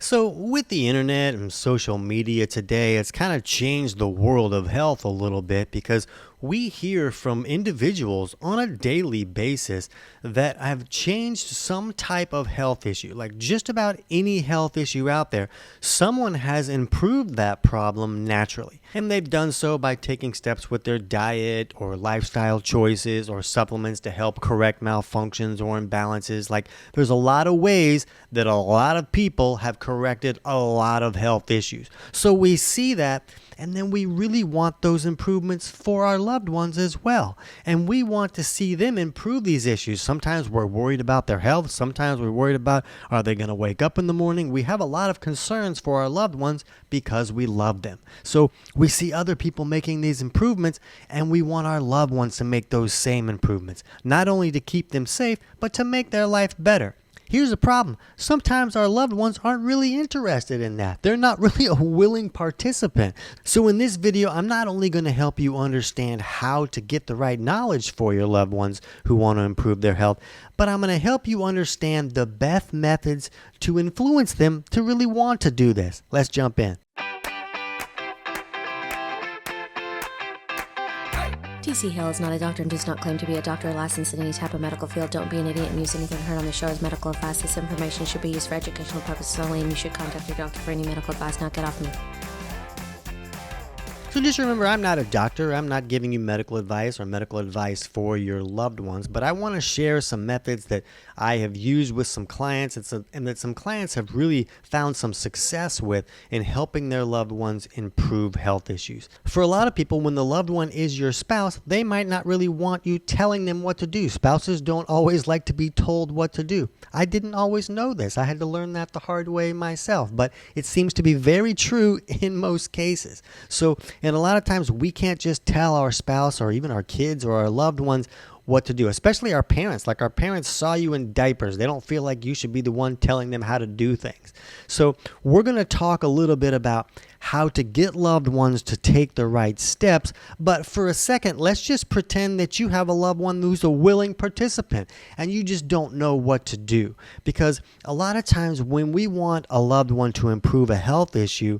So, with the internet and social media today, it's kind of changed the world of health a little bit because we hear from individuals on a daily basis that have changed some type of health issue. Like just about any health issue out there, someone has improved that problem naturally. And they've done so by taking steps with their diet or lifestyle choices or supplements to help correct malfunctions or imbalances. Like there's a lot of ways that a lot of people have corrected a lot of health issues. So we see that, and then we really want those improvements for our loved ones as well. And we want to see them improve these issues. Sometimes we're worried about their health. Sometimes we're worried about, are they going to wake up in the morning? We have a lot of concerns for our loved ones because we love them. So we see other people making these improvements, and we want our loved ones to make those same improvements, not only to keep them safe, but to make their life better. Here's the problem. Sometimes our loved ones aren't really interested in that. They're not really a willing participant. So in this video, I'm not only going to help you understand how to get the right knowledge for your loved ones who want to improve their health, but I'm going to help you understand the best methods to influence them to really want to do this. Let's jump in. TC Hale is not a doctor and does not claim to be a doctor or licensed in any type of medical field. Don't be an idiot and use anything heard on the show as medical advice. This information should be used for educational purposes only, and you should contact your doctor for any medical advice. Now get off me. So just remember, I'm not a doctor. I'm not giving you medical advice or medical advice for your loved ones, but I want to share some methods that I have used with some clients and that some clients have really found some success with in helping their loved ones improve health issues. For a lot of people, when the loved one is your spouse, they might not really want you telling them what to do. Spouses don't always like to be told what to do. I didn't always know this. I had to learn that the hard way myself, but it seems to be very true in most cases. And a lot of times we can't just tell our spouse or even our kids or our loved ones what to do, especially our parents. Like our parents saw you in diapers. They don't feel like you should be the one telling them how to do things. So we're going to talk a little bit about how to get loved ones to take the right steps. But for a second, let's just pretend that you have a loved one who's a willing participant and you just don't know what to do. Because a lot of times when we want a loved one to improve a health issue,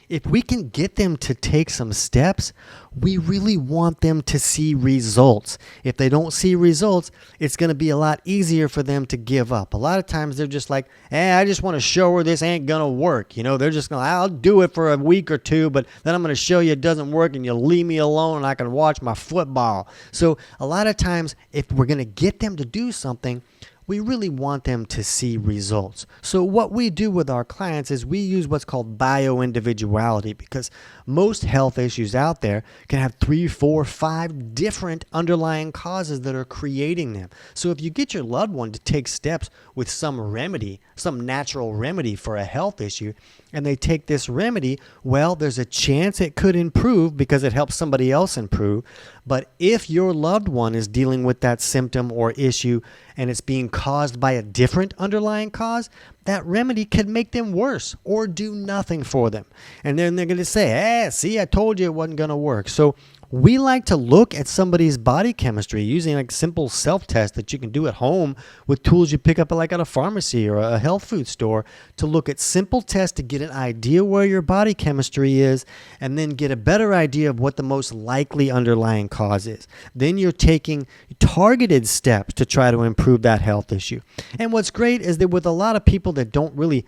if we can get them to take some steps, we really want them to see results. If they don't see results, it's going to be a lot easier for them to give up. A lot of times they're just like, I just want to show her this ain't going to work. They're just going to, I'll do it for a week or two, but then I'm going to show you it doesn't work and you'll leave me alone and I can watch my football. So a lot of times, if we're going to get them to do something, we really want them to see results. So what we do with our clients is we use what's called bio-individuality, because most health issues out there can have 3, 4, 5 different underlying causes that are creating them. So if you get your loved one to take steps with some remedy, some natural remedy for a health issue, and they take this remedy, well, there's a chance it could improve because it helps somebody else improve. But if your loved one is dealing with that symptom or issue and it's being caused by a different underlying cause, that remedy could make them worse or do nothing for them. And then they're going to say, see, I told you it wasn't going to work. So we like to look at somebody's body chemistry using like simple self-tests that you can do at home with tools you pick up like at a pharmacy or a health food store, to look at simple tests to get an idea where your body chemistry is and then get a better idea of what the most likely underlying cause is. Then you're taking targeted steps to try to improve that health issue. And what's great is that with a lot of people that don't really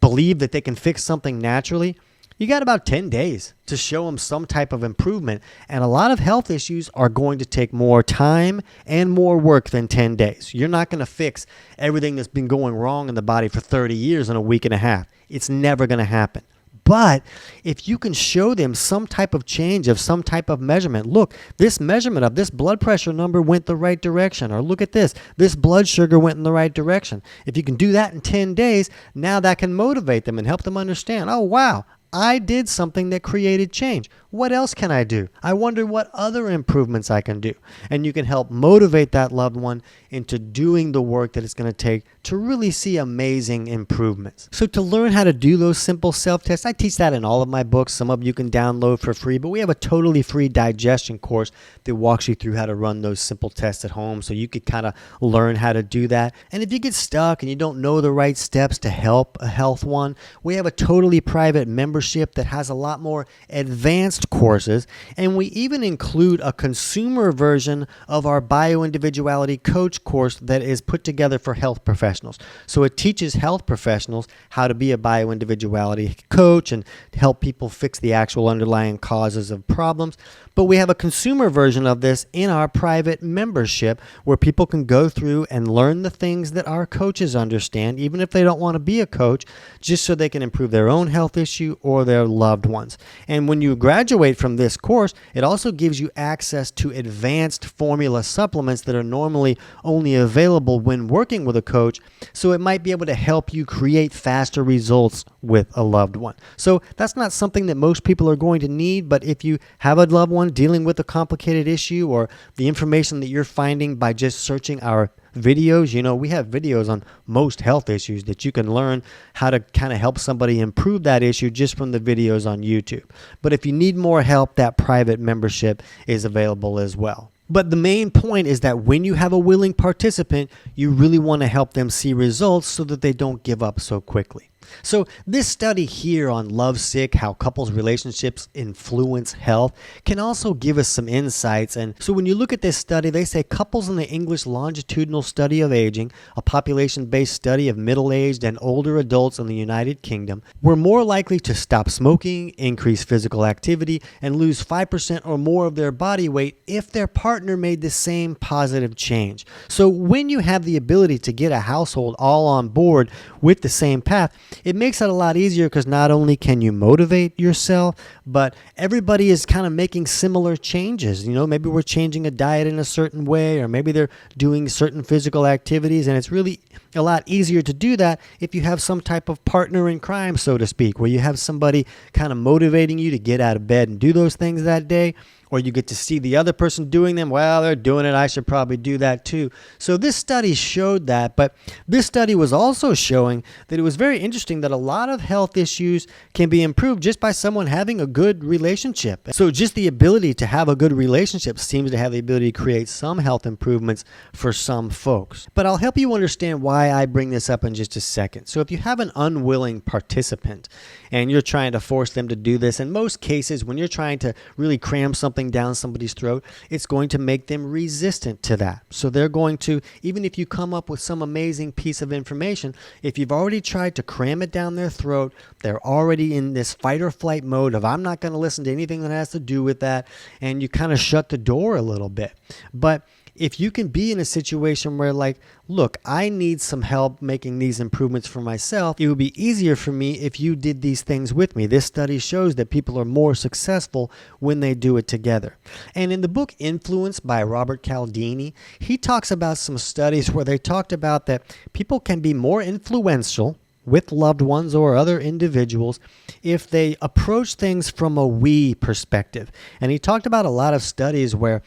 believe that they can fix something naturally, you got about 10 days to show them some type of improvement. And a lot of health issues are going to take more time and more work than 10 days. You're not going to fix everything that's been going wrong in the body for 30 years in a week and a half. It's never going to happen. But if you can show them some type of change of some type of measurement, look, this measurement of this blood pressure number went the right direction, or look at this blood sugar went in the right direction. If you can do that in 10 days, now that can motivate them and help them understand, oh, wow, I did something that created change. What else can I do? I wonder what other improvements I can do. And you can help motivate that loved one into doing the work that it's going to take to really see amazing improvements. So to learn how to do those simple self-tests, I teach that in all of my books. Some of you can download for free, but we have a totally free digestion course that walks you through how to run those simple tests at home so you could kind of learn how to do that. And if you get stuck and you don't know the right steps to help a health one, we have a totally private membership that has a lot more advanced courses, and we even include a consumer version of our Bio-individuality coach course that is put together for health professionals. So it teaches health professionals how to be a Bio-individuality coach and help people fix the actual underlying causes of problems. But we have a consumer version of this in our private membership where people can go through and learn the things that our coaches understand, even if they don't want to be a coach, just so they can improve their own health issue or their loved ones. And when you graduate from this course, it also gives you access to advanced formula supplements that are normally only available when working with a coach. So it might be able to help you create faster results with a loved one. So that's not something that most people are going to need, but if you have a loved one dealing with a complicated issue or the information that you're finding by just searching our videos, we have videos on most health issues that you can learn how to kind of help somebody improve that issue just from the videos on YouTube. But if you need more help, that private membership is available as well. But the main point is that when you have a willing participant, you really want to help them see results so that they don't give up so quickly. So this study here on lovesick, how couples' relationships influence health, can also give us some insights. And so when you look at this study, they say couples in the English Longitudinal Study of Aging, a population-based study of middle-aged and older adults in the United Kingdom, were more likely to stop smoking, increase physical activity, and lose 5% or more of their body weight if their partner made the same positive change. So when you have the ability to get a household all on board with the same path, it makes it a lot easier because not only can you motivate yourself, but everybody is kind of making similar changes. Maybe we're changing a diet in a certain way, or maybe they're doing certain physical activities, and it's really a lot easier to do that if you have some type of partner in crime, so to speak, where you have somebody kind of motivating you to get out of bed and do those things that day. Or you get to see the other person doing them. Well, they're doing it. I should probably do that too. So this study showed that, but this study was also showing that it was very interesting that a lot of health issues can be improved just by someone having a good relationship. So just the ability to have a good relationship seems to have the ability to create some health improvements for some folks. But I'll help you understand why I bring this up in just a second. So if you have an unwilling participant and you're trying to force them to do this, in most cases, when you're trying to really cram something down somebody's throat, it's going to make them resistant to that. So they're going to, even if you come up with some amazing piece of information, if you've already tried to cram it down their throat, they're already in this fight or flight mode of, I'm not going to listen to anything that has to do with that, and you kind of shut the door a little bit. But if you can be in a situation where look, I need some help making these improvements for myself, it would be easier for me if you did these things with me. This study shows that people are more successful when they do it together. And in the book Influence by Robert Cialdini, he talks about some studies where they talked about that people can be more influential with loved ones or other individuals if they approach things from a we perspective. And he talked about a lot of studies where,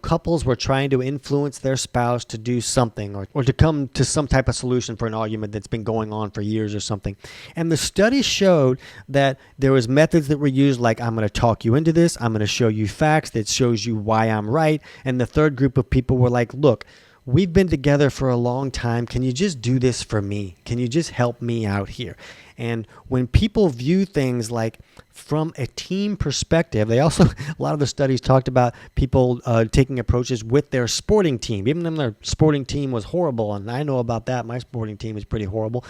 couples were trying to influence their spouse to do something or to come to some type of solution for an argument that's been going on for years or something. And the study showed that there was methods that were used like, I'm going to talk you into this, I'm going to show you facts that shows you why I'm right. And the third group of people were like, look, we've been together for a long time. Can you just do this for me? Can you just help me out here? And when people view things like from a team perspective, they also, a lot of the studies talked about people taking approaches with their sporting team, even though their sporting team was horrible. And I know about that. My sporting team is pretty horrible.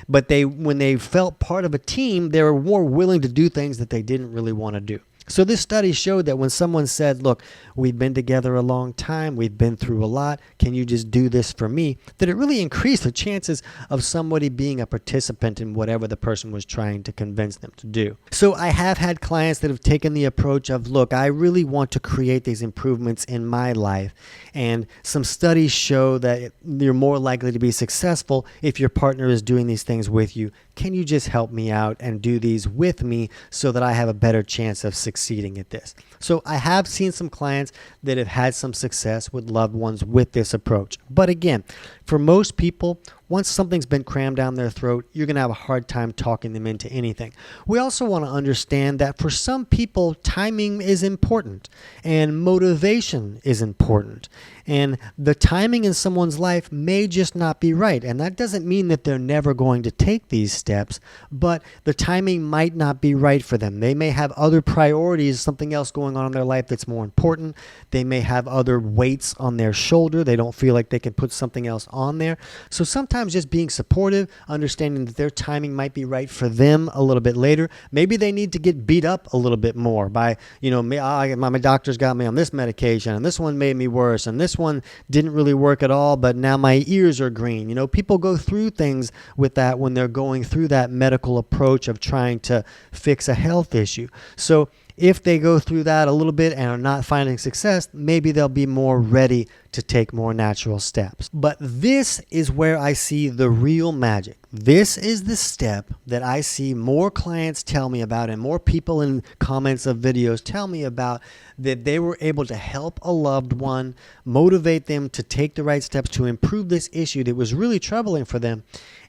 But when they felt part of a team, they were more willing to do things that they didn't really want to do. So this study showed that when someone said, look, we've been together a long time, we've been through a lot, can you just do this for me? That it really increased the chances of somebody being a participant in whatever the person was trying to convince them to do. So I have had clients that have taken the approach of, look, I really want to create these improvements in my life. And some studies show that you're more likely to be successful if your partner is doing these things with you. can you just help me out and do these with me so that I have a better chance of succeeding at this? So I have seen some clients that have had some success with loved ones with this approach. But again, for most people, once something's been crammed down their throat, you're going to have a hard time talking them into anything. We also want to understand that for some people, timing is important and motivation is important. And the timing in someone's life may just not be right. And that doesn't mean that they're never going to take these steps, but the timing might not be right for them. They may have other priorities, something else going on in their life that's more important. They may have other weights on their shoulder. They don't feel like they can put something else on there. So sometimes just being supportive, understanding that their timing might be right for them a little bit later. Maybe they need to get beat up a little bit more by, my doctor's got me on this medication and this one made me worse and this one didn't really work at all, but now my ears are green. People go through things with that when they're going through that medical approach of trying to fix a health issue. So if they go through that a little bit and are not finding success, maybe they'll be more ready to take more natural steps. But this is where I see the real magic. This is the step that I see more clients tell me about and more people in comments of videos tell me about, that they were able to help a loved one, motivate them to take the right steps to improve this issue that was really troubling for them,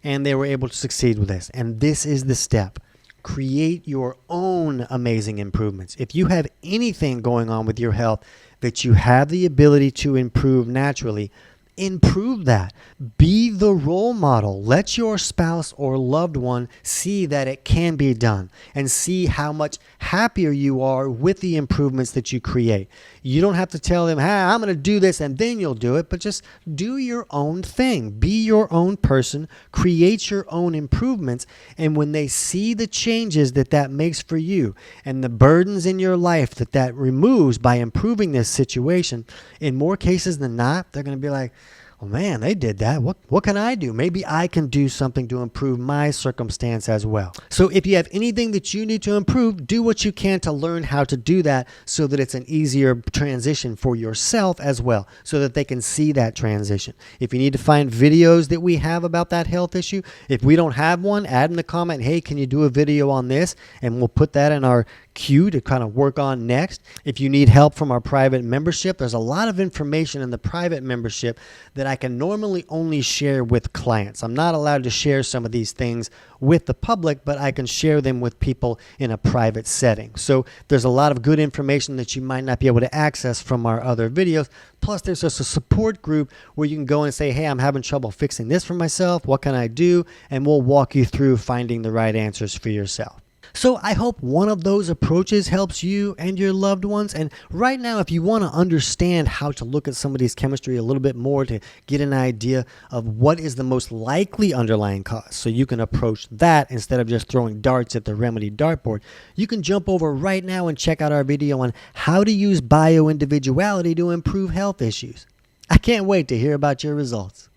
and they were able to succeed with this. And this is the step. Create your own amazing improvements. If you have anything going on with your health that you have the ability to improve naturally, improve that. Be the role model. Let your spouse or loved one see that it can be done and see how much happier you are with the improvements that you create. You don't have to tell them, hey, I'm going to do this and then you'll do it, but just do your own thing. Be your own person. Create your own improvements. And when they see the changes that makes for you and the burdens in your life that removes by improving this situation, in more cases than not, they're going to be like, oh man, they did that. What can I do? Maybe I can do something to improve my circumstance as well. So if you have anything that you need to improve, do what you can to learn how to do that so that it's an easier transition for yourself as well, so that they can see that transition. If you need to find videos that we have about that health issue, if we don't have one, add in the comment, hey, can you do a video on this? And we'll put that in our queue to kind of work on next. If you need help from our private membership, there's a lot of information in the private membership that I can normally only share with clients. I'm not allowed to share some of these things with the public, but I can share them with people in a private setting. So there's a lot of good information that you might not be able to access from our other videos. Plus, there's just a support group where you can go and say, hey, I'm having trouble fixing this for myself. What can I do? And we'll walk you through finding the right answers for yourself. So I hope one of those approaches helps you and your loved ones. And right now, if you want to understand how to look at somebody's chemistry a little bit more to get an idea of what is the most likely underlying cause, so you can approach that instead of just throwing darts at the remedy dartboard, you can jump over right now and check out our video on how to use bio-individuality to improve health issues. I can't wait to hear about your results.